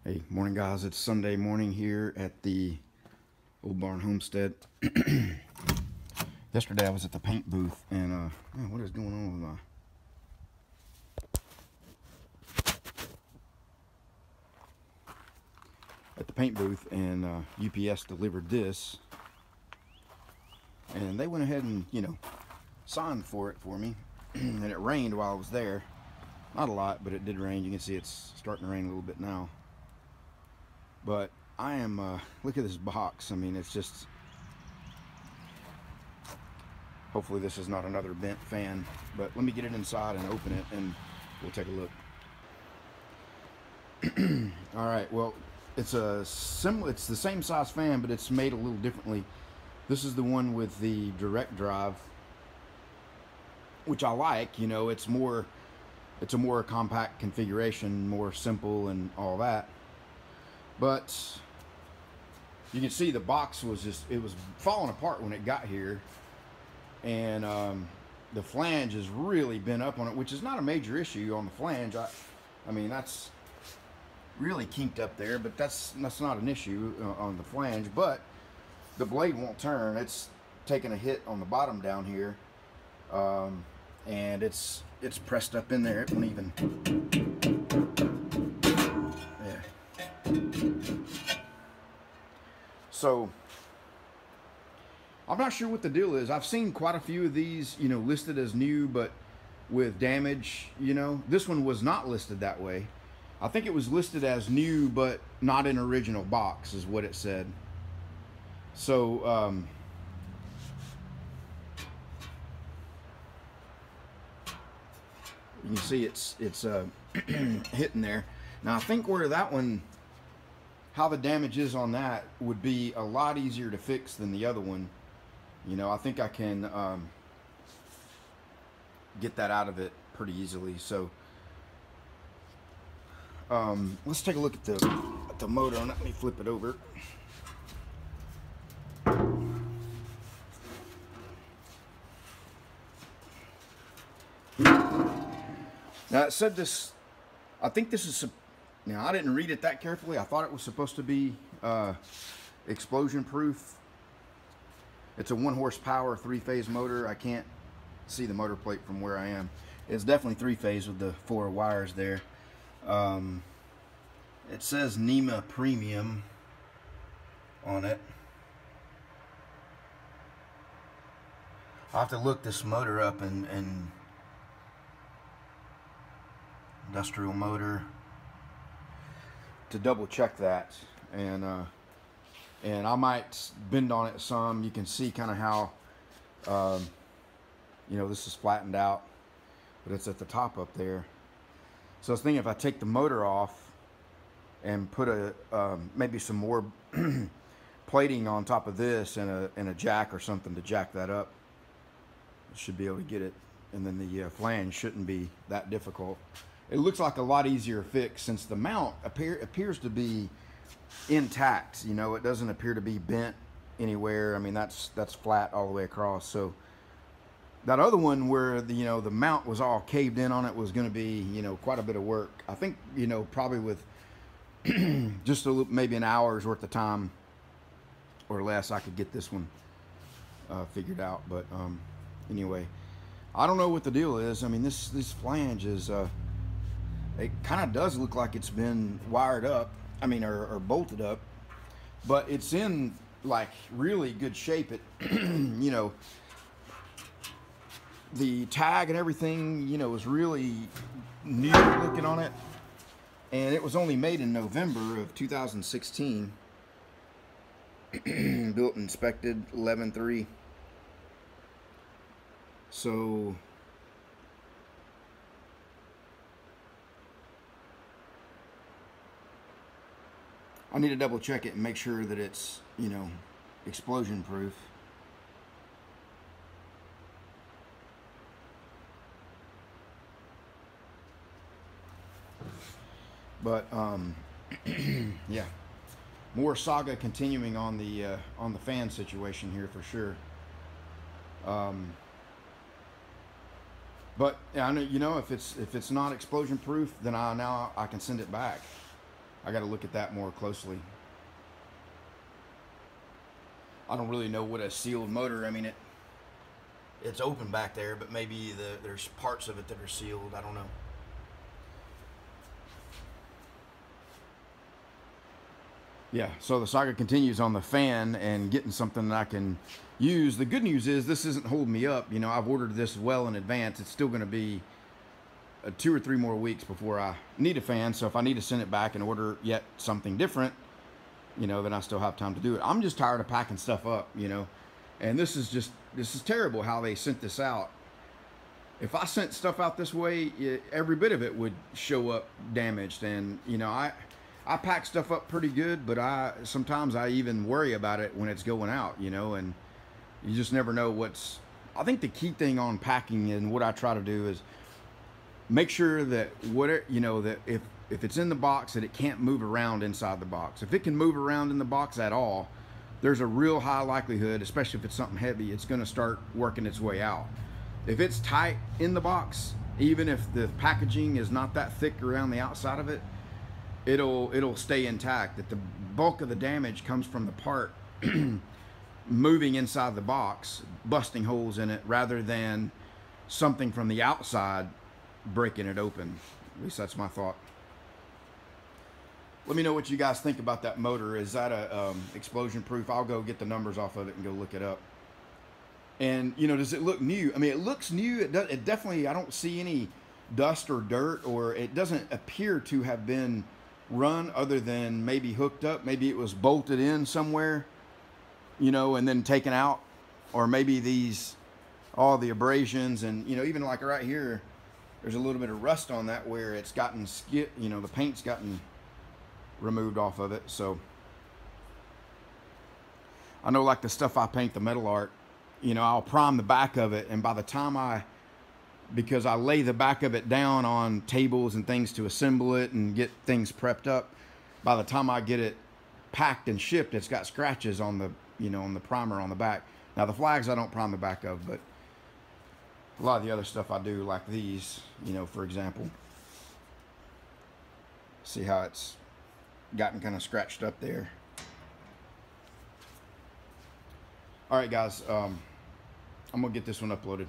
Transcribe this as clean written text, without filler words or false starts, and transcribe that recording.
Hey, morning guys. It's Sunday morning here at the Oldbarn Homestead. Yesterday I was at the paint booth and man, what is going on with my... At the paint booth, and UPS delivered this, and they went ahead and, you know, signed for it for me. And it rained while I was there. Not a lot, but it did rain. You can see it's starting to rain a little bit now. But I am, look at this box. I mean, it's just, hopefully this is not another bent fan, but let me get it inside and open it and we'll take a look. All right, well, it's the same size fan, but it's made a little differently. This is the one with the direct drive, which I like. You know, it's a more compact configuration, more simple and all that. But you can see the box was it was falling apart when it got here, and the flange has really been up on it, which is not a major issue on the flange. I mean, that's really kinked up there, but that's not an issue on the flange. But the blade won't turn. It's taking a hit on the bottom down here, and it's pressed up in there. It won't even. So I'm not sure what the deal is. I've seen quite a few of these, you know, listed as new, but with damage. You know, this one was not listed that way. I think it was listed as new, but not in original box, is what it said. So you can see it's hitting there. Now I think where that one, how the damage is on that would be a lot easier to fix than the other one. You know, I think I can get that out of it pretty easily. So let's take a look at the motor. Let me flip it over. Now it said this, I think this is, now I didn't read it that carefully. I thought it was supposed to be explosion proof. It's a 1 horsepower 3-phase motor. I can't see the motor plate from where I am. It's definitely 3-phase with the 4 wires there. It says NEMA Premium on it. I'll have to look this motor up and industrial motor to double check that, and I might bend on it some. You can see kind of how you know, this is flattened out, but it's at the top up there. So I was thinking if I take the motor off and put maybe some more plating on top of this and a jack or something to jack that up, I should be able to get it, and then the flange shouldn't be that difficult. It looks like a lot easier fix since the mount appears to be intact. You know, it doesn't appear to be bent anywhere. I mean, that's flat all the way across. So that other one where the, you know, the mount was all caved in on it was going to be, you know, quite a bit of work. I think, you know, probably with just maybe an hour's worth of time or less, I could get this one figured out. But anyway, I don't know what the deal is. I mean, this flange is it kind of does look like it's been wired up, I mean, or bolted up, but it's in like really good shape. It you know, the tag and everything, you know, is really new looking on it, and it was only made in November of 2016. Built and inspected 11/3. So I need to double check it and make sure that it's, you know, explosion proof. But yeah, more Saga continuing on the fan situation here for sure. But I know, you know, if it's not explosion proof, then now I can send it back. I got to look at that more closely. I don't really know what a sealed motor, I mean, it's open back there, but maybe there's parts of it that are sealed. I don't know. Yeah, so the saga continues on the fan and getting something that I can use. The good news is this isn't holding me up. You know, I've ordered this well in advance. It's still going to be 2 or 3 more weeks before I need a fan. So if I need to send it back and order yet something different, you know, then I still have time to do it. I'm just tired of packing stuff up, you know. And this is terrible how they sent this out. If I sent stuff out this way, every bit of it would show up damaged. And, you know, I pack stuff up pretty good, but sometimes I even worry about it when it's going out, you know, and you just never know I think the key thing on packing and what I try to do is make sure that that if it's in the box, that it can't move around inside the box. If it can move around in the box at all, there's a real high likelihood, especially if it's something heavy, it's going to start working its way out. If it's tight in the box, even if the packaging is not that thick around the outside of it, it'll stay intact. That the bulk of the damage comes from the part moving inside the box, busting holes in it, rather than something from the outside breaking it open. At least that's my thought. Let me know what you guys think about that motor. Is that a explosion proof? I'll go get the numbers off of it and go look it up. And, you know, does it look new? I mean, it looks new. It definitely, I don't see any dust or dirt, or it doesn't appear to have been run other than maybe hooked up. Maybe it was bolted in somewhere, you know, and then taken out. Or maybe all the abrasions and, you know, even like right here, there's a little bit of rust on that where it's gotten you know, the paint's gotten removed off of it. So I know, like the stuff I paint, the metal art, you know, I'll prime the back of it, and by the time because I lay the back of it down on tables and things to assemble it and get things prepped up, by the time I get it packed and shipped, it's got scratches on the, you know, on the primer on the back. Now the flags I don't prime the back of, but a lot of the other stuff I do, like these, you know, for example. See how it's gotten kind of scratched up there. All right, guys, I'm gonna get this one uploaded.